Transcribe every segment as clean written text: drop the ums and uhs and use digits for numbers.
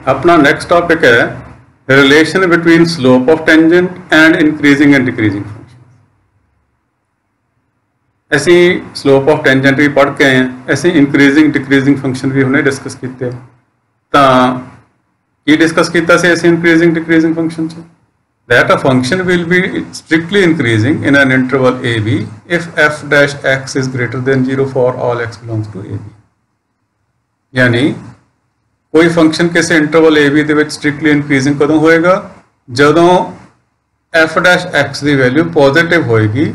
अपना next topic है relation between slope of tangent and increasing and decreasing function. ਅਸੀਂ slope of tangent भी पढ़ के आए हैं, ਅਸੀਂ इंक्रीजिंग डिक्रीजिंग फंक्शन भी हमने डिस्कस किए। तो की डिस्कस किया से ਅਸੀਂ इंक्रीजिंग डिक्रीजिंग फंक्शन से that a function will be strictly increasing in an interval AB if f dash x is greater than 0 for all x belongs to AB। यानी कोई फंक्शन किसी इंटरवल ए बी ਦੇ ਵਿੱਚ strictly increasing कदों होएगा ਜਦੋਂ f dash x ਦੀ value positive होएगी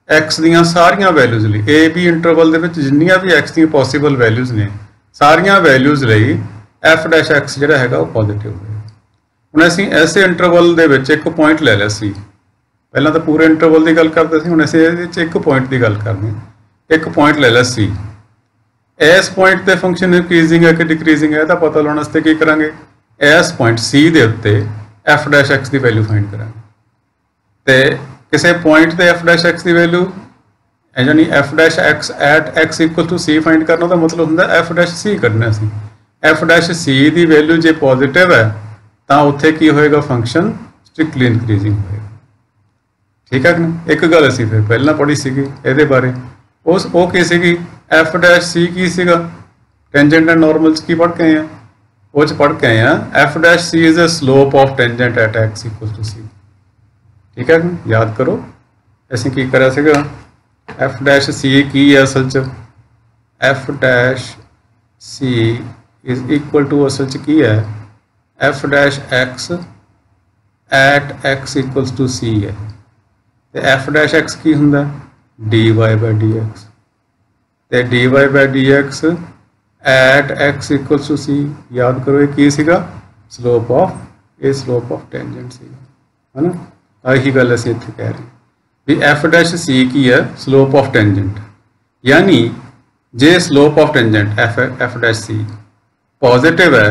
x ਦੀਆਂ ਸਾਰੀਆਂ ਵੈਲਿਊਜ਼ ਲਈ। ए बी ਇੰਟਰਵਲ ਦੇ ਵਿੱਚ ਜਿੰਨੀਆਂ ਵੀ x ਦੀਆਂ ਪੋਸੀਬਲ ਵੈਲਿਊਜ਼ ਨੇ ਸਾਰੀਆਂ ਵੈਲਿਊਜ਼ ਲਈ f dash x ਜਿਹੜਾ ਹੈਗਾ ਉਹ ਪੋजिटिव ਹੋਏਗਾ। ਹੁਣ ਅਸੀਂ ਐਸੇ ਇੰਟਰਵਲ ਦੇ ਵਿੱਚ ਇੱਕ ਪੁਆਇੰਟ ਲੈ ਲਿਆ ਸੀ, ਪਹਿਲਾਂ ਤਾਂ ਪੂਰੇ ਇੰਟਰਵਲ ਦੀ ਗੱਲ ਕਰਦੇ ਸੀ, ਹੁਣ ਅਸੀਂ ਇਹਦੇ ਵਿੱਚ ਇੱਕ ਪੁਆਇੰਟ ਦੀ ਗੱਲ ਕਰਨੀ। ਇੱਕ ਪੁਆਇੰਟ ਲੈ ਲਿਆ ਸੀ, ਇਸ ਪੁਆਇੰਟ ਤੇ ਫੰਕਸ਼ਨ ਇੰਕਰੀਜ਼ਿੰਗ ਹੈ ਕਿ ਡਿਕਰੀਜ਼ਿੰਗ ਹੈ ਇਹਦਾ ਪਤਾ ਲਾਉਣ ਵਾਸਤੇ ਕੀ ਕਰਾਂਗੇ, ਇਸ ਪੁਆਇੰਟ C ਦੇ ਉੱਤੇ f dash x ਦੀ ਵੈਲਿਊ ਫਾਈਂਡ ਕਰਾਂਗੇ। ਤੇ ਕਿਸੇ ਪੁਆਇੰਟ ਤੇ f dash x ਦੀ ਵੈਲਿਊ यानी f dash x at x equal to C find करना का मतलब होंगे f dash C करना सी। f dash C की वैल्यू जो पॉजिटिव है तो उत्थे की होएगा फंक्शन स्ट्रिक्टली इंक्रीजिंग होएगा। ठीक है ना। एक गल असी फिर पहला पढ़ी सी ये बारे उस वो की सी f dash C की सीगा टेंजेंट एंड नॉर्मल की पढ़ के आए हैं, वो पढ़ के आए हैं f dash C is a slope of tangent eight x equal to C। ठीक है ना, याद करो असी की करा सीगा f dash C की है असल च f dash C is equal to असल च की है f dash x at x equals to C है। तो f dash x की होंगे dy by dx ते dy by dx at x equals to C। याद करो ये की सीगा स्लोप ऑफ ये स्लोप ऑफ टेंजेंट सी है ना। यही गल असीं इत्थे कह रहे भी f dash C की है स्लोप ऑफ टेंजेंट, यानी जे slope of tangent f dash C positive है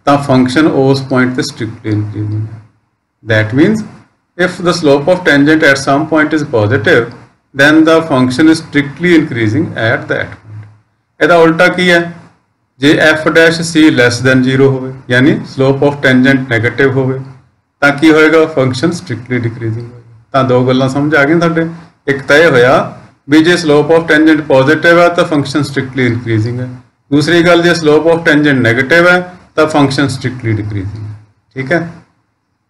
तो फंक्शन उस पॉइंट पे स्ट्रिक्टली इंक्रीजिंग है। That means if the slope of tangent at some point is positive then the function is strictly increasing at that point. इसका उल्टा की है जे f dash C less than 0 हो यानी स्लोप ऑफ टेंजेंट नैगेटिव हो तो की होएगा फंक्शन स्ट्रिक्टली डिक्रीजिंग होएगा। तो दो गल्लां समझ आ गई साडे, एक तो यह होया भी जे स्लोप ऑफ टेंजेंट पॉजिटिव है तो फंक्शन स्ट्रिक्टली इंक्रीजिंग है, दूसरी गल जे स्लोप ऑफ टेंजेंट नैगेटिव है तो फंक्शन स्ट्रिक्टली डिक्रीजिंग है। ठीक है।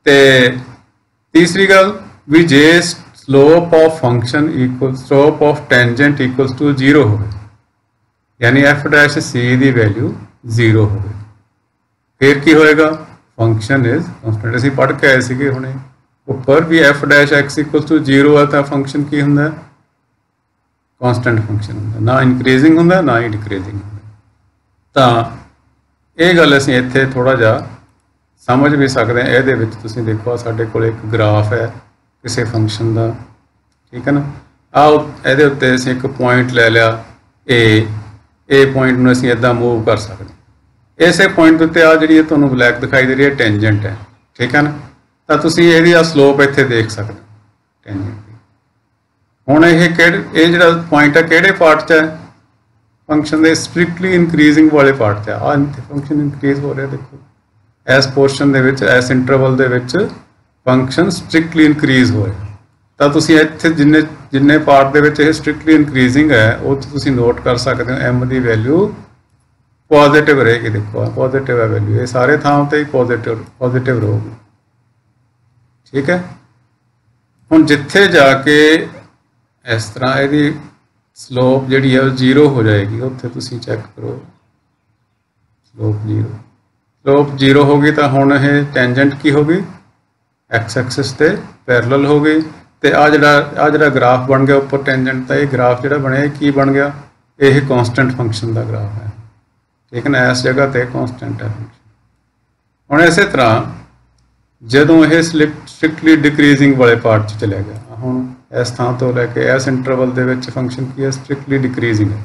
तो तीसरी गल भी जे slope of function equal slope of tangent equals to 0 हो यानी f dash C की वैल्यू 0 हो फिर की होएगा फंक्शन इज कॉन्स्टेंट। असीं पढ़ के आए थे हुणे ऊपर भी f dash x equal to 0 है तो फंक्शन की होंगे कॉन्स्टेंट फंक्शन होंगे, ना इंक्रीजिंग होंगे ना ही डिक्रीजिंग होंगे। तो ये गल असीं इत्थे थोड़ा जा समझ भी सकते हैं। ये तुसीं देखो साडे कोल एक ग्राफ है किसी फंक्शन का। ठीक है ना। आओ ये उत्ते असीं एक पॉइंट ले लिया ए पॉइंट नूं असीं इदां मूव कर सकते हैं। इस पॉइंट उत्ते आ जिहड़ी तुहानूं ब्लैक दिखाई दे रही है टेंजेंट है। ठीक है ना। तो तुसीं इहदी स्लोप इत्थे देख सकते टेंजेंट की। हुण ये जिहड़ा पॉइंट है किहड़े पार्ट च है फंक्शन के स्ट्रिक्टली इंक्रीजिंग वाले पार्ट च है। फंक्शन इंक्रीज हो रहा देखो इस पोर्शन दे विच इस interval they which function strictly increase हो रहा। तो तुसीं इत्थे जिन्ने जिन्ने पार्ट दे विच स्ट्रिक्टली इंक्रीजिंग है वो तुसीं नोट कर सकते हो m की वैल्यू पॉजिटिव रहेगी। देखो पॉजिटिव है वैल्यू, ये सारे थां ते ही पॉजिटिव रहेगी। ठीक है। हुण जिथे जाके इस तरह यदि स्लोप जिहड़ी है 0 हो जाएगी उत्थे तुसीं चैक करो स्लोप 0 होगी तो हुण ये टेंजेंट की होगी एक्स एक्सिस ते पैरेलल हो गई। तो आ जिहड़ा ग्राफ बन गया उपर टेंजेंट का, ये ग्राफ जिहड़ा बनया की बन गया ये कॉन्स्टेंट फंक्शन का ग्राफ है। ठीक है ना। इस जगह पर कॉन्स्टेंट है फंक्शन। हुण इस तरह जदों यह स्ट्रिक्टली डिक्रीजिंग वाले पार्ट चले गया हुण इस थां तो लैके इस इंटरवल दे विच फंक्शन की है स्ट्रिक्टली डिक्रीजिंग है।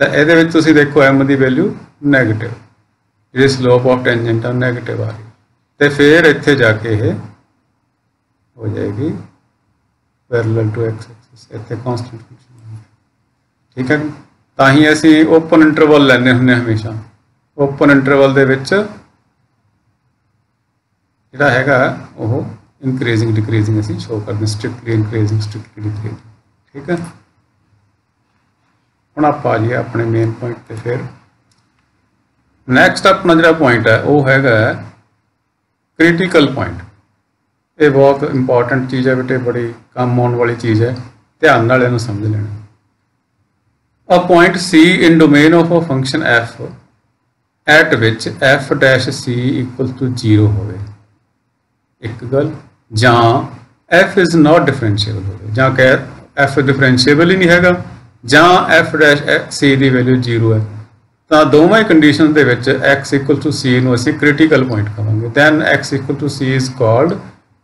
तो ये तुसीं देखो m की वैल्यू नैगेटिव जी स्लोप ऑफ टेंजेंट नैगेटिव आ रही तो फिर इत्थे जाके ये हो जाएगी पैरेलल टू एक्स एक्सिस इत्थे कॉन्स्टेंट फंक्शन। ठीक है। ਤਾਂ ਹੀ ਅਸੀਂ ओपन इंटरवल ਲੈਂਦੇ ਹੁੰਦੇ हमेशा। ओपन इंटरवल ਦੇ ਵਿੱਚ ਜਿਹੜਾ ਹੈਗਾ ਉਹ ਇਨਕਰੀजिंग डिक्रीजिंग ਅਸੀਂ ਸ਼ੋ ਕਰਦੇ ਸਟ੍ਰਿਕਟਲੀ ਇਨਕਰੀजिंग ਸਟ੍ਰਿਕਟਲੀ डिक्रीजिंग। ठीक है, ਹੁਣ ਆਪਾਂ ਆ ਜਾਈਏ ਆਪਣੇ ਮੇਨ ਪੁਆਇੰਟ ਤੇ। ਫਿਰ ਨੈਕਸਟ ਆਪਣਾ ਜਿਹੜਾ ਪੁਆਇੰਟ ਹੈ ਉਹ ਹੈਗਾ क्रिटिकल पॉइंट। ये बहुत इंपॉर्टेंट चीज़ है बेटे, बड़ी काम आने वाली चीज़ है, ध्यान नाल इहनूं समझ लेना। A point C in domain of a function f at which f dash C equal to 0 होवे, एक गल, जां f इज़ नॉट डिफरेंशिएबल होवे, जां कह f डिफरेंशिएबल ही नहीं हैगा, जां f डैश C की वैल्यू 0 है, तो दोवें कंडीशन दे विच x इक्वल टू C नूं असीं क्रिटिकल पॉइंट कहांगे। Then x equal to C is called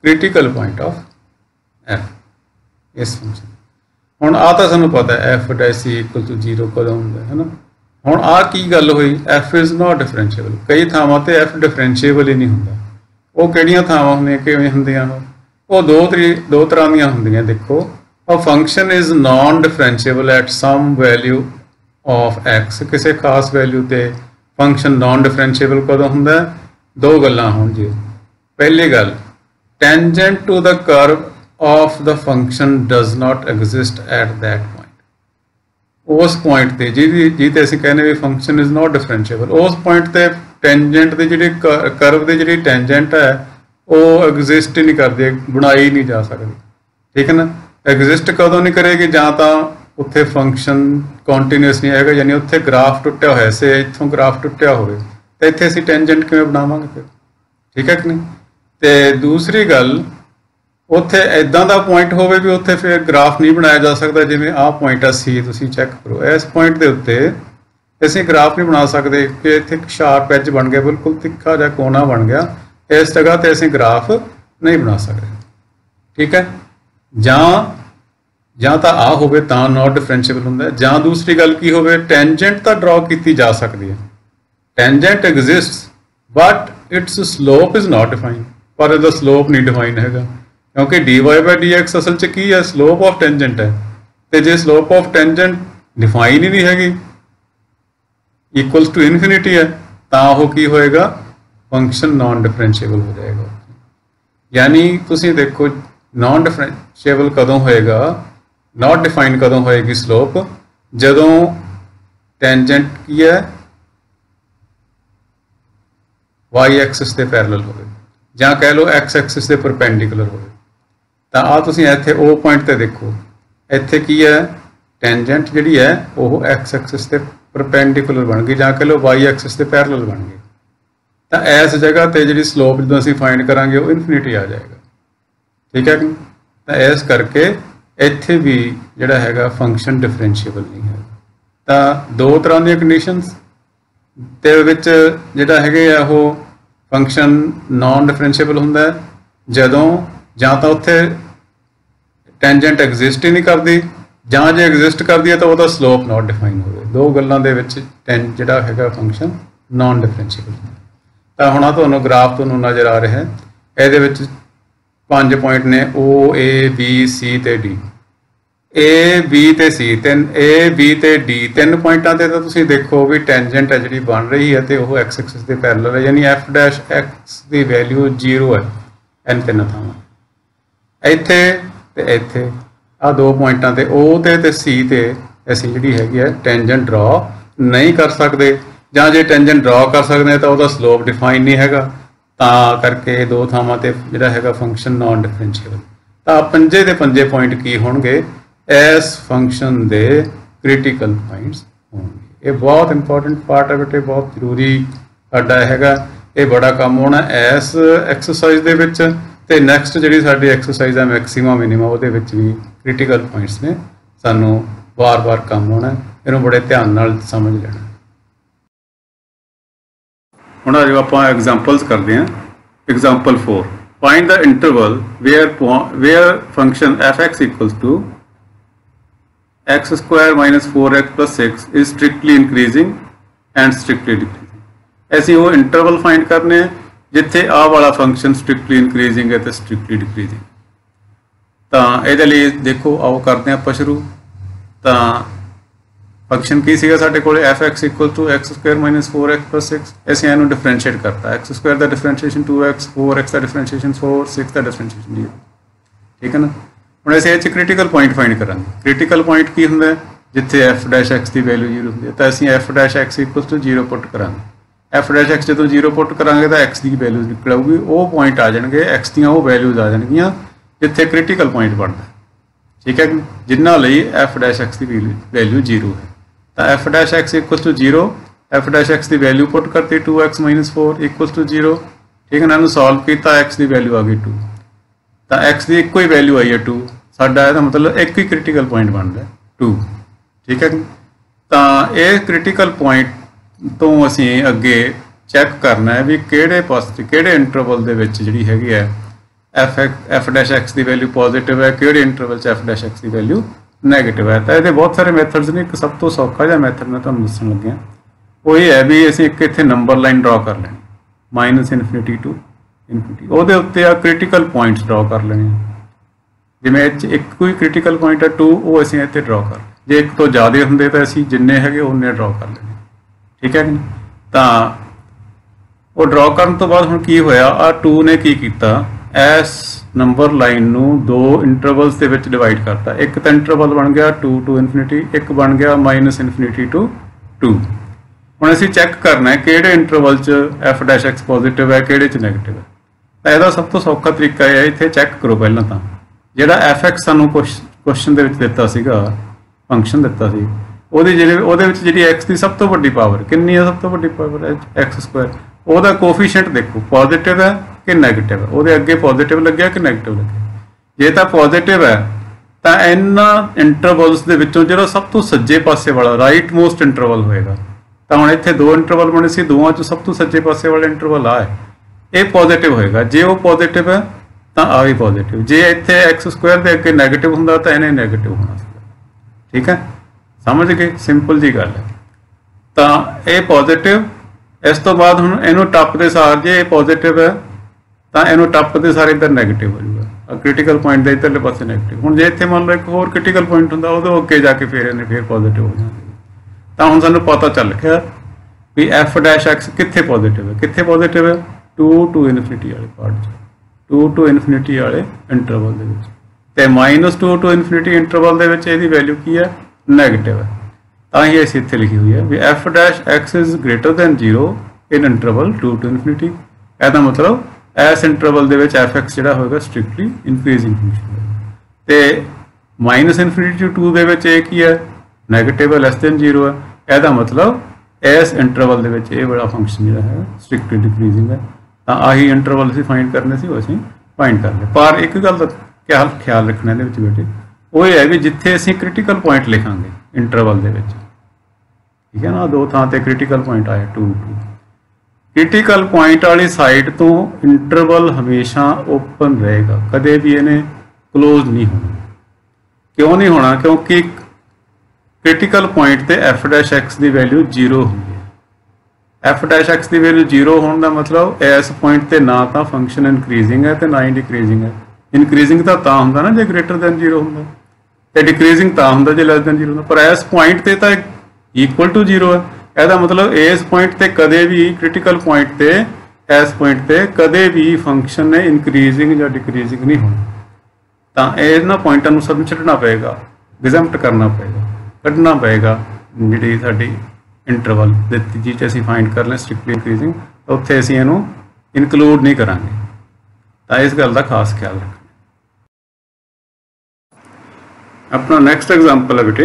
critical point of f इस फंक्शन। हुण आ तां सानूं पता है f dash C equal to 0 कदों हुंदा है ना। हुण आ की गल होई, f इज़ नॉट डिफरेंशिएबल। कई थावां ते f डिफरेंशिएबल ही नहीं हुंदा। वो किहड़ियां थावां हुंदियां, किवें हुंदियां वो दो तरह दीयां हुंदियां। देखो, a function is non differentiable at some value of x, किसी खास वैल्यू ते फंक्शन नॉन डिफरेंशिएबल कदों हुंदा है? दो गल्लां होण जी। पहली गल, tangent to the curve of the function does not exist at that point. उस पॉइंट ते जिहते असीं कहने भी फंक्शन इज़ नॉट डिफरेंशिएबल, उस पॉइंट ते टेंजेंट दी जिहड़ी कर्व दी जिहड़ी टेंजेंट है वो एग्जिस्ट ही नहीं करदी, बनाई नहीं जा सकदी। ठीक है ना। एग्जिस्ट कदों नहीं करेगी, जां तां उत्थे फंक्शन कॉन्टीन्यूअस नहीं है, यानी उत्थे ग्राफ टुटिया होया से इत्थों ग्राफ टुटिया होवे तो इत्थे असीं टेंजेंट किवें बनावांगे फिर? ठीक है कि नहीं। तो दूसरी गल, उत्थे इदां दा पॉइंट होवे भी उत्थे फिर ग्राफ नहीं बनाया जा सकता। जिवें आ पॉइंट आ C, तुसीं चैक करो, इस पॉइंट के उत्ते असीं ग्राफ नहीं बना सकते कि इत्थे शार्प एज बन गया, बिल्कुल तिखा जिहा कोना बन गया, इस जगह ते असीं ग्राफ नहीं बना सकते। ठीक है। जां तां आ होवे तां नॉट डिफरेंशिएबल हुंदा है, जां दूसरी गल की होवे टेंजेंट तां ड्रॉ की जा सकती है, tangent exists but it's slope is not defined, पर इसदा स्लोप नहीं डिफाइन हैगा, क्योंकि dy/dx असल च की है, स्लोप ऑफ टेंजेंट है। तो जे स्लोप ऑफ टेंजेंट डिफाइन ही नहीं हैगी, इक्वल्स टू इनफिनिटी है, तां वो की होएगा, फंक्शन नॉन डिफरेंशिएबल हो जाएगा। यानी तुसीं देखो नॉन डिफरेंशिएबल कदों होएगा, नॉट डिफाइंड कदों होएगी स्लोप, जदों टेंजेंट की है वाई एक्सिस के पैरेलल होवे, जां कह लो एक्स एक्सिस के परपेंडिकुलर होवे। तां आ तुसीं इत्थे ओ पॉइंट ते देखो, इत्थे की है टेंजेंट जिहड़ी है वो एक्स एक्सिस के परपेंडिकुलर बन गई, जां कह लो वाई एक्सिस के पैरेलल बन गई। तां इस जगह ते जिहड़ी स्लोप जदों असीं फाइंड करांगे वो इनफिनिटी आ जाएगा। ठीक है। तां इस करके इत्थे भी जिहड़ा हैगा फंक्शन डिफरेंशिएबल नहीं है। तां दो तरह दी कंडीशनस ते विच जिहड़ा हैगे आ वो फंक्शन नॉन डिफरेंशिएबल हुंदा है, जदों जां तां उत्थे टेंजेंट एग्जिस्ट ही नहीं करदी, जां जे एग्जिस्ट करदी है तो वह स्लोप नॉट डिफाइन होवे। दो गल्लां दे विच जिहड़ा हैगा फंक्शन नॉन डिफरेंशिएबल। तां हुण तुहानूं ग्राफ तुहानूं नज़र आ रहा है, इहदे विच 5 पॉइंट ने O A B C ते D, A B ते C, A B ते D तीन पॉइंटां ते तां तुसीं देखो भी टेंजेंट है जिहड़ी बन रही है तो वह एक्स एक्सिस के पैरेलल है, यानी f डैश x की वैल्यू 0 है इन तीन थावां। इत्थे ते इत्थे आ दो पॉइंटां ते O ते C ते असीं जिहड़ी हैगी है टेंजेंट ड्रॉ नहीं कर सकते, जां जे टेंजेंट ड्रॉ कर सकते तो वह स्लोप डिफाइन नहीं हैगा, तां करके दो थावां ते जिहड़ा हैगा फंक्शन नॉन डिफरेंशिएबल। तां पंजे दे पंजे पॉइंट की होणगे, इस फंक्शन दे क्रिटिकल पॉइंट्स होणगे। ये बहुत इंपॉर्टेंट पार्ट है बेटे, बहुत जरूरी साडा हैगा, ये बड़ा काम होना इस एक्सरसाइज दे विच ते नैक्सट जिहड़ी साडी एक्सरसाइज है मैक्सिमम मिनिमम ਉਹਦੇ ਵਿੱਚ भी क्रिटिकल पॉइंट्स ने सानू बार-बार काम होना, इहनूं बड़े ध्यान नाल समझ लेना। ਹੁਣ ਅੱਜ ਆਪਾਂ एग्जांपल्स करते हैं। Example 4, find the interval where function f(x) equals to x² minus 4x plus 6 is strictly increasing and strictly decreasing. ऐसी वो इंटरवल फाइंड करने जिथे आ वाला फंक्शन स्ट्रिक्टली इंक्रीजिंग है तो स्ट्रिक्टली डिक्रीजिंग। तो ये देखो आओ करते हैं आप शुरू। तो फंक्शन की सीगा साडे कोल f(x) equal to x² - 4x + 6 ਅਸੀਂ ਇਹਨੂੰ ਡਿਫਰੈਂਸ਼ੀਏਟ ਕਰਤਾ x² ਦਾ ਡਿਫਰੈਂਸ਼ੀਏਸ਼ਨ 2x 4x ਦਾ ਡਿਫਰੈਂਸ਼ੀਏਸ਼ਨ 4 6 ਦਾ ਡਿਫਰੈਂਸ਼ੀਏਸ਼ਨ 0 ਠੀਕ ਹੈ ਨਾ। ਹੁਣ ਅਸੀਂ ਇਹ 'ਚ ਕ੍ਰਿਟੀਕਲ ਪੁਆਇੰਟ ਫਾਈਂਡ ਕਰਾਂਗੇ। ਕ੍ਰਿਟੀਕਲ ਪੁਆਇੰਟ ਕੀ ਹੁੰਦਾ ਜਿੱਥੇ f' ਦੀ ਵੈਲਿਊ 0 ਹੁੰਦੀ ਹੈ ਤਾਂ ਅਸੀਂ f' ਇਕੁਅਲ ਟੂ 0 ਪੁੱਟ ਕਰਾਂਗੇ। f' ਜਦੋਂ 0 ਪੁੱਟ ਕਰਾਂਗੇ ਤਾਂ x ਦੀ ਵੈਲਿਊ ਨਿਕਲ ਆਊਗੀ। ਉਹ ਪੁਆਇੰਟ ਆ ਜਾਣਗੇ x ਦੀਆਂ ਉਹ ਵੈਲਿਊਜ਼ ਆ ਜਾਣਗੀਆਂ ਜਿੱਥੇ ਕ੍ਰਿਟੀਕਲ ਪੁਆਇੰਟ ਬਣਦਾ ਠੀਕ ਹੈ ਕਿ ਜਿਨ੍ਹਾਂ ਲਈ f' ਦੀ ਵੈਲਿਊ 0 ਹੈ ਤਾਂ f' equal to 0 f' the value ਪੁੱਟ ਕਰਤੀ 2x - 4 ਇਕੁਅਲ ਟੂ 0 ਠੀਕ ਹੈ ਨਾ। ਇਹਨੂੰ ਸੋਲਵ ਕੀਤਾ x ਦੀ ਵੈਲਿਊ ਆ ਗਈ 2 ਤਾਂ x ਦੀ ਇੱਕੋ ਹੀ ਵੈਲਿਊ ਆਈ ਹੈ 2 ਸਾਡਾ ਇਹਦਾ ਮਤਲਬ ਇੱਕ ਹੀ ਕ੍ਰਿਟੀਕਲ ਪੁਆਇੰਟ ਬਣਦਾ 2 ਠੀਕ ਹੈ। ਤਾਂ ਇਹ ਕ੍ਰਿਟੀਕਲ ਪੁਆਇੰਟ ਤੋਂ ਅਸੀਂ ਅੱਗੇ ਚੈੱਕ ਕਰਨਾ ਹੈ ਵੀ ਕਿਹੜੇ ਪਾਸੇ ਕਿਹੜੇ ਇੰਟਰਵਲ ਦੇ ਵਿੱਚ ਜਿਹੜੀ ਹੈਗੀ ਹੈ f' ਦੀ ਵੈਲਿਊ ਪੋਜ਼ਿਟਿਵ ਹੈ ਕਿਹੜੇ ਇੰਟਰਵਲ 'ਚ f' ਦੀ ਵੈਲਿਊ ਨੈਗੇਟਿਵ ਹੈ। ਤਾਂ ਇਹਦੇ ਬਹੁਤ ਸਾਰੇ ਮੈਥਡਸ ਨੇ। ਇੱਕ ਸਭ ਤੋਂ ਸੌਖਾ ਜਿਹਾ ਮੈਥਡ ਮੈਂ ਤੁਹਾਨੂੰ ਦੱਸਣ ਲੱਗਿਆ ਉਹ ਇਹ ਹੈ ਵੀ ਅਸੀਂ ਇੱਕ ਇੱਥੇ ਨੰਬਰ ਲਾਈਨ ਡਰਾ ਕਰ ਲੈਣੀ -∞ to ∞। ਉਹਦੇ ਉੱਤੇ ਆ ਕ੍ਰਿਟੀਕਲ ਪੁਆਇੰਟਸ ਡਰਾ ਕਰ ਲੈਣੇ ਜਿਵੇਂ ਇਹ 'ਚ ਇੱਕ ਕੋਈ ਕ੍ਰਿਟੀਕਲ ਪੁਆਇੰਟ ਹੈ 2 ਉਹ ਅਸੀਂ ਇੱਥੇ ਡਰਾ ਕਰ ਜੇ ਇੱਕ ਤੋਂ ਜ਼ਿਆਦਾ ਹੁੰਦੇ ਤਾਂ ਅਸੀਂ ਜਿੰਨੇ ਹੈਗੇ ਉਹਨੇ ਡਰਾ ਕਰ ਲੈਣੇ ਠੀਕ ਹੈ ਕਿ ਨਹੀਂ। ਤਾਂ ਉਹ ਡਰਾ ਕਰਨ ਤੋਂ ਬਾਅਦ ਹੁਣ ਕੀ ਹੋਇਆ ਆ 2 ਨੇ ਕੀ ਕੀਤਾ ਇਸ ਨੰਬਰ ਲਾਈਨ ਨੂੰ ਦੋ ਇੰਟਰਵਲਸ ਦੇ ਵਿੱਚ ਡਿਵਾਈਡ ਕਰਤਾ। ਇੱਕ ਤਾਂ ਇੰਟਰਵਲ ਬਣ ਗਿਆ 2 to ∞, ਇੱਕ ਬਣ ਗਿਆ -∞ to 2। ਹੁਣ ਅਸੀਂ ਚੈੱਕ ਕਰਨਾ ਹੈ ਕਿਹੜੇ ਇੰਟਰਵਲ 'ਚ f' ਪੋਜ਼ਿਟਿਵ ਹੈ ਕਿਹੜੇ 'ਚ ਨੈਗੇਟਿਵ ਹੈ। ਤਾਂ ਇਹਦਾ ਸਭ ਤੋਂ ਸੌਖਾ ਤਰੀਕਾ ਇਹ ਹੈ ਇੱਥੇ ਚੈੱਕ ਕਰੋ ਪਹਿਲਾਂ ਤਾਂ ਜਿਹੜਾ f(x) ਸਾਨੂੰ ਕੁਐਸਚਨ ਦੇ ਵਿੱਚ ਦਿੱਤਾ ਸੀਗਾ ਫੰਕਸ਼ਨ ਦਿੱਤਾ ਸੀ ਉਹਦੇ ਵਿੱਚ ਜਿਹੜੀ x ਦੀ ਸਭ ਤੋਂ ਵੱਡੀ ਪਾਵਰ ਕਿੰਨੀ ਹੈ ਸਭ ਤੋਂ ਵੱਡੀ ਪਾਵਰ ਹੈ x²। ਉਹਦਾ ਕੋਫੀਸ਼ੀਐਂਟ ਦੇਖੋ ਪੋਜ਼ਿਟਿਵ ਹੈ ਕਿ ਨੈਗੇਟਿਵ ਹੈ। ਉਹਦੇ ਅੱਗੇ ਪੋਜ਼ਿਟਿਵ ਲੱਗਿਆ ਕਿ ਨੈਗੇਟਿਵ ਲੱਗਿਆ। ਜੇ ਤਾਂ ਪੋਜ਼ਿਟਿਵ ਹੈ ਤਾਂ ਇਹਨਾਂ ਇੰਟਰਵਲਸ ਦੇ ਵਿੱਚੋਂ ਜਿਹੜਾ ਸਭ ਤੋਂ ਸੱਜੇ ਪਾਸੇ ਵਾਲਾ ਰਾਈਟ ਮੋਸਟ ਇੰਟਰਵਲ ਹੋਏਗਾ। ਤਾਂ ਹੁਣ ਇੱਥੇ ਦੋ ਇੰਟਰਵਲ ਬਣੇ ਸੀ ਦੋਵਾਂ 'ਚੋਂ ਸਭ ਤੋਂ ਸੱਜੇ ਪਾਸੇ ਵਾਲਾ ਇੰਟਰਵਲ ਆ ਹੈ ਇਹ ਪੋਜ਼ਿਟਿਵ ਹੋਏਗਾ। ਜੇ ਉਹ ਪੋਜ਼ਿਟਿਵ ਹੈ ਤਾਂ ਆ ਵੀ ਪੋਜ਼ਿਟਿਵ। ਜੇ ਇੱਥੇ x² ਦੇ ਅੱਗੇ ਨੈਗੇਟਿਵ ਹੁੰਦਾ ਤਾਂ ਇਹਨੇ ਨੈਗੇਟਿਵ ਹੋਣਾ ਸੀ ਠੀਕ ਹੈ। ਸਮਝ ਗਏ ਸਿੰਪਲ ਜੀ ਗੱਲ ਹੈ। ਤਾਂ ਇਹ ਪੋਜ਼ਿਟਿਵ ਇਸ ਤੋਂ ਬਾਅਦ ਹੁਣ ਇਹਨੂੰ ਟੱਪਦੇ ਸਾਰ ਜੇ ਇਹ ਪੋਜ਼ਿਟਿਵ ਹੈ ਤਾਂ ਇਹਨੂੰ ਟੱਪਦੇ ਸਾਰ ਇੱਧਰ ਨੈਗੇਟਿਵ ਹੋ ਜਾਊਗਾ ਕ੍ਰਿਟੀਕਲ ਪੁਆਇੰਟ ਦੇ ਇੱਧਰਲੇ ਪਾਸੇ ਨੈਗੇਟਿਵ। ਹੁਣ ਜੇ ਇੱਥੇ ਮੰਨ ਲਓ ਇੱਕ ਹੋਰ ਕ੍ਰਿਟੀਕਲ ਪੁਆਇੰਟ ਹੁੰਦਾ ਉਹਦੇ ਅੱਗੇ ਜਾ ਕੇ ਫਿਰ ਇਹਨੇ ਫਿਰ ਪੋਜ਼ਿਟਿਵ ਹੋ ਜਾਣਾ। ਤਾਂ ਹੁਣ ਸਾਨੂੰ ਪਤਾ ਚੱਲ ਗਿਆ ਵੀ f' ਕਿੱਥੇ ਪੋਜ਼ਿਟਿਵ ਹੈ ਕਿੱਥੇ ਪੋਜ਼ਿਟਿਵ ਹੈ 2 to ∞ ਵਾਲੇ ਪਾਰਟ 'ਚ 2 to ∞ ਵਾਲੇ ਇੰਟਰਵਲ ਦੇ ਵਿੱਚ ਤੇ -2 to ∞ ਇੰਟਰਵਲ ਦੇ ਵਿੱਚ ਇਹਦੀ ਵੈਲਿਊ ਕੀ ਹੈ ਨੈਗੇਟਿਵ ਹੈ। ਤਾਂ ਹੀ ਅਸੀਂ ਇੱਥੇ ਲਿਖੀ ਹੋਈ ਹੈ ਵੀ f' is greater than 0 in interval 2 to ∞। ਇਹਦਾ ਮਤਲਬ ਇਸ ਇੰਟਰਵਲ ਦੇ ਵਿੱਚ f(x) ਜਿਹੜਾ ਹੋਏਗਾ ਸਟ੍ਰਿਕਟਲੀ ਇਨਕਰੀਜ਼ਿੰਗ ਫੰਕਸ਼ਨ ਹੈ ਤੇ -∞ to 2 ਦੇ ਵਿੱਚ ਇਹ ਕੀ ਹੈ ਨੈਗੇਟਿਵ ਹੈ <0 ਹੈ। ਇਹਦਾ ਮਤਲਬ ਇਸ ਇੰਟਰਵਲ ਦੇ ਵਿੱਚ ਇਹ ਵਾਲਾ ਫੰਕਸ਼ਨ ਜਿਹੜਾ ਹੈ ਸਟ੍ਰਿਕਟਲੀ ਡਿਕਰੀਜ਼ਿੰਗ ਹੈ। ਤਾਂ ਆਹੀ ਇੰਟਰਵਲ ਅਸੀਂ ਫਾਈਂਡ ਕਰਨੇ ਸੀ ਉਹ ਅਸੀਂ ਫਾਈਂਡ ਕਰ ਲਏ। ਪਰ ਇੱਕ ਗੱਲ ਦਾ ਖਿਆਲ ਰੱਖਣਾ ਇਹਦੇ ਵਿੱਚ ਬੇਟੇ ਉਹ ਇਹ ਹੈ ਵੀ ਜਿੱਥੇ ਅਸੀਂ ਕ੍ਰਿਟੀਕਲ ਪੁਆਇੰਟ ਲਿਖਾਂਗੇ ਇੰਟਰਵਲ ਦੇ ਵਿੱਚ ਠੀਕ ਹੈ ਨਾ ਦੋ ਥਾਂ ਤੇ ਕ੍ਰਿਟੀਕਲ ਪੁਆਇੰਟ ਆਇਆ 2 ਕ੍ਰਿਟੀਕਲ ਪੁਆਇੰਟ ਵਾਲੀ ਸਾਈਡ ਤੋਂ ਇੰਟਰਵਲ ਹਮੇਸ਼ਾ ਓਪਨ ਰਹੇਗਾ ਕਦੇ ਵੀ ਇਹਨੇ ਕਲੋਜ਼ ਨਹੀਂ ਹੋਣਾ। ਕਿਉਂ ਨਹੀਂ ਹੋਣਾ ਕਿਉਂਕਿ ਕ੍ਰਿਟੀਕਲ ਪੁਆਇੰਟ ਤੇ f' ਦੀ ਵੈਲਿਊ 0 ਹੁੰਦੀ ਹੈ। f' ਦੀ ਵੈਲਿਊ 0 ਹੋਣ ਦਾ ਮਤਲਬ ਇਸ ਪੁਆਇੰਟ ਤੇ ਨਾ ਤਾਂ ਫੰਕਸ਼ਨ ਇਨਕਰੀਜ਼ਿੰਗ ਹੈ ਤੇ ਨਾ ਹੀ ਡਿਕਰੀਜ਼ਿੰਗ ਹੈ। ਇਨਕਰੀਜ਼ਿੰਗ ਤਾਂ ਹੁੰਦਾ ਨਾ ਜੇ ਗ੍ਰੇਟਰ ਦੈਨ 0 ਹੁੰਦਾ ਤੇ ਡਿਕਰੀਜ਼ਿੰਗ ਤਾਂ ਹੁੰਦਾ ਜੇ ਲੈਸ ਦੈਨ 0 ਹੁੰਦਾ। ਪਰ ਇਸ ਪੁਆਇੰਟ ਤੇ ਤਾਂ ਇਕੁਅਲ ਟੂ 0 ਹੈ। ਇਹਦਾ ਮਤਲਬ ਇਸ ਪੁਆਇੰਟ ਤੇ ਕਦੇ ਵੀ ਕ੍ਰਿਟੀਕਲ ਪੁਆਇੰਟ ਤੇ ਇਸ ਪੁਆਇੰਟ ਤੇ ਕਦੇ ਵੀ ਫੰਕਸ਼ਨ ਨੇ ਇਨਕਰੀਜ਼ਿੰਗ ਜਾਂ ਡਿਕਰੀਜ਼ਿੰਗ ਨਹੀਂ ਹੋਣਾ। ਤਾਂ ਇਹਨਾਂ ਪੁਆਇੰਟਾਂ ਨੂੰ ਸਾਨੂੰ ਛੱਡਣਾ ਪਏਗਾ ਐਗਜ਼ੈਂਪਟ ਕਰਨਾ ਪਏਗਾ ਕੱਢਣਾ ਪਏਗਾ ਜਿਹੜੀ ਸਾਡੀ ਇੰਟਰਵਲ ਦਿੱਤੀ ਜੀ 'ਚ ਅਸੀਂ ਫਾਈਂਡ ਕਰ ਲੈ ਸਟ੍ਰਿਕਟਲੀ ਇਨਕਰੀਜ਼ਿੰਗ ਉੱਥੇ ਅਸੀਂ ਇਹਨੂੰ ਇਨਕਲੂਡ ਨਹੀਂ ਕਰਾਂਗੇ। ਤਾਂ ਇਸ ਗੱਲ ਦਾ ਖਾਸ ਖਿਆਲ ਰੱਖਣਾ। अपना नेक्स्ट एग्जाम्पल है बेटे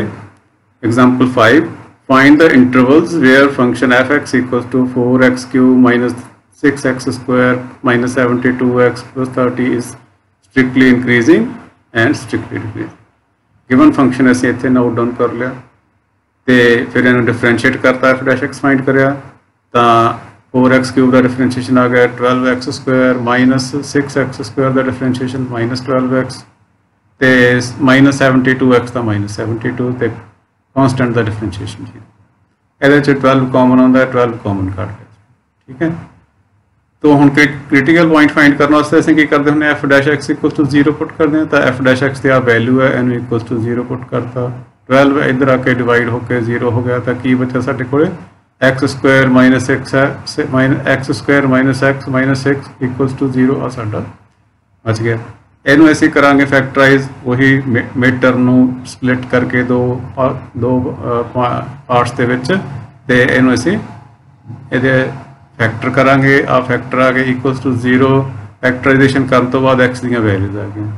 example 5 find the intervals where function f(x) equals to 4x³ minus 6x² minus 72x plus 30 is strictly increasing and strictly decreasing। Given function ऐसे इतने नोट डाउन कर लिया तो फिर इन्हें डिफरेंशिएट करता f' फाइंड करिया तो 4x³ का डिफरेंशिएशन आ गया 12x² minus 6x² का डिफरेंशिएशन minus 12x ਤੇ -72x ਦਾ -72 ਤੇ ਕਾਂਸਟੈਂਟ ਦਾ ਡਿਫਰੈਂਸ਼ੀਏਸ਼ਨ ਜੀ ਇਹਦੇ ਚ 12 ਕਾਮਨ ਆਉਂਦਾ 12 ਕਾਮਨ ਕੱਢ ਲਿਆ ਠੀਕ ਹੈ। तो ਹੁਣ ਕ੍ਰਿਟੀਕਲ ਪੁਆਇੰਟ ਫਾਈਂਡ ਕਰਨ ਵਾਸਤੇ ਅਸੀਂ ਕੀ ਕਰਦੇ ਹੁੰਦੇ f' x = 0 ਪੁੱਟ ਕਰਦੇ ਹਾਂ ਤਾਂ f' ਦੀ ਆ ਵੈਲਿਊ ਹੈ ਇਹਨੂੰ = 0 ਪੁੱਟ ਕਰਤਾ 12 इधर आके डिवाइड होकर 0 हो गया, तो की बचा साढ़े को x square minus x x square minus x equals to 0 आ साडा बच गया। इनू असीं करांगे फैक्टराइज, वही मिड टर्म नू स्प्लिट करके दो पार्ट्स दे विच, ते इनू असीं इहदे फैक्टर करांगे। आ फैक्टर आ गए इक्वल्स टू 0। फैक्टराइजेशन करने तो बाद एक्स दी वैल्यूज आ गई,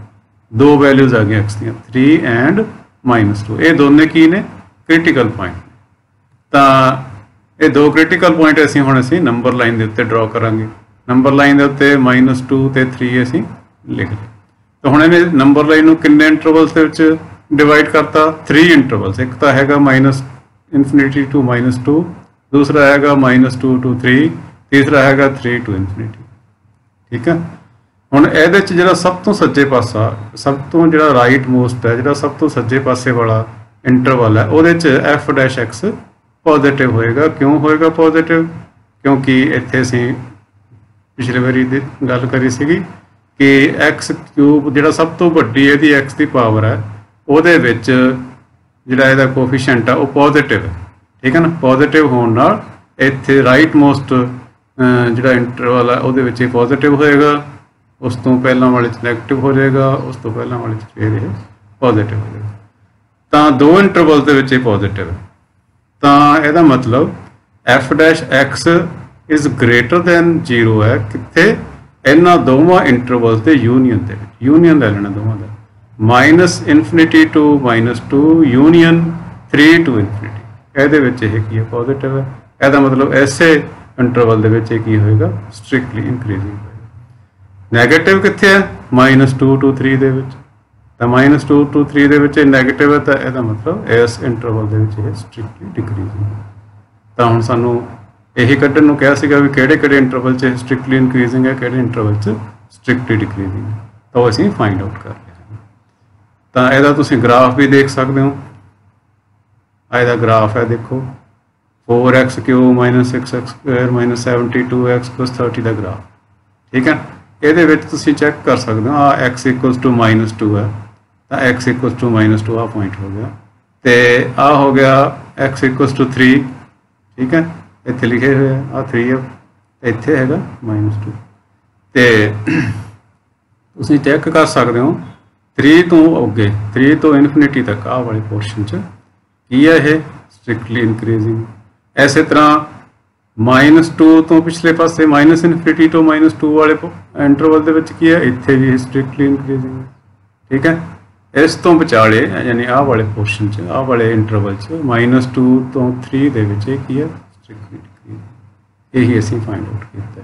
दो वैल्यूज आ गई एक्स दी 3 एंड -2। ये दोनों की ने क्रिटिकल पॉइंट। तो ये दो क्रिटिकल पॉइंट असीं हुण असीं नंबर लाइन के उत्ते ड्रॉ करांगे। नंबर लाइन के उत्ते -2 ते 3 असीं लिख लिया। तो हुण इहने नंबर लाइन नूं किन्ने इंटरवल्स दे विच डिवाइड करता? 3 इंटरवल्स। एक तो हैगा -∞ टू -2, दूसरा हैगा -2 टू 3, तीसरा हैगा 3 टू ∞। ठीक है। हुण इहदे च जिहड़ा सब तो सज्जे पासा, सब तो जिहड़ा राइट मोस्ट है, जिहड़ा सब तो सज्जे पासे वाला इंटरवल है, उहदे च f'(x) पॉजिटिव होएगा। क्यों होएगा पॉजिटिव? क्योंकि इत्थे असीं पिछले वारी दी गल करी सीगी कि x³ जिहड़ा सब तो वड्डी इहदी x दी पावर है, उहदे विच जिहड़ा इहदा कोफिशिएंट है वो पॉजिटिव है। ठीक है ना। पॉजिटिव होने नाल इत्थे राइट मोस्ट जिहड़ा इंटरवल है उहदे विच पॉजिटिव होएगा, उस तो पहला वाले नैगेटिव हो जाएगा, उस तो पहला वाले फिर ये पॉजिटिव हो जाएगा। तो दो इंटरवल के विच पॉजिटिव है। तो यदा मतलब f'(x) इज़ ग्रेटर दैन 0 है कितने? इन्होंने दोवां इंटरवल्स के यूनीयन के यूनीयन ले लेना दोवां का, -∞ टू -2 यूनीयन 3 टू ∞। ये पॉजिटिव है। यदा मतलब ऐसे इंटरवल के होएगा स्ट्रिक्टली इंक्रीजिंग होएगा। नैगेटिव कितने है? -2 टू 3 दे विच। तो -2 टू 3 दे विच नैगेटिव है, तो यह मतलब इस इंटरवल के स्ट्रिक्टली डिक्रीजिंग। तो हुण सानू यही कड्ढण नूं कहा सीगा भी किहड़े इंटरवल च स्ट्रिक्टली इंक्रीजिंग है, किहड़े इंटरवल च स्ट्रिक्टली डिक्रीजिंग है, तो असीं फाइंड आउट कर लिया। तो यदा तुसीं ग्राफ भी देख सकते हो। यदा ग्राफ है देखो 4x³ -6x² -72x + 30 का ग्राफ। ठीक है। ये चेक कर सकते हो आ x = -2 है, तो x = -2 आ पॉइंट हो गया, तो आ हो गया x = 3। ठीक है। इतने लिखे हुए आ 3 है, इतने है -2। तो तुम चेक कर सकते हो 3 तो अगे 3 तो ∞ तक आ वाले पोर्शन की है ये स्ट्रिक्टली इंक्रीजिंग। इस तरह -2 तो पिछले पासे -∞ टू -2 वाले इंटरवल के है, इतने भी स्ट्रिक्टली इंक्रीजिंग। ठीक है। इस तो विचाले यानी आ वाले पोर्शन आ वाले इंटरवल -2 तो 3 की है स्ट्रिक्टली डिक्रीजिंग। यही असीं फाइंड आउट किया है।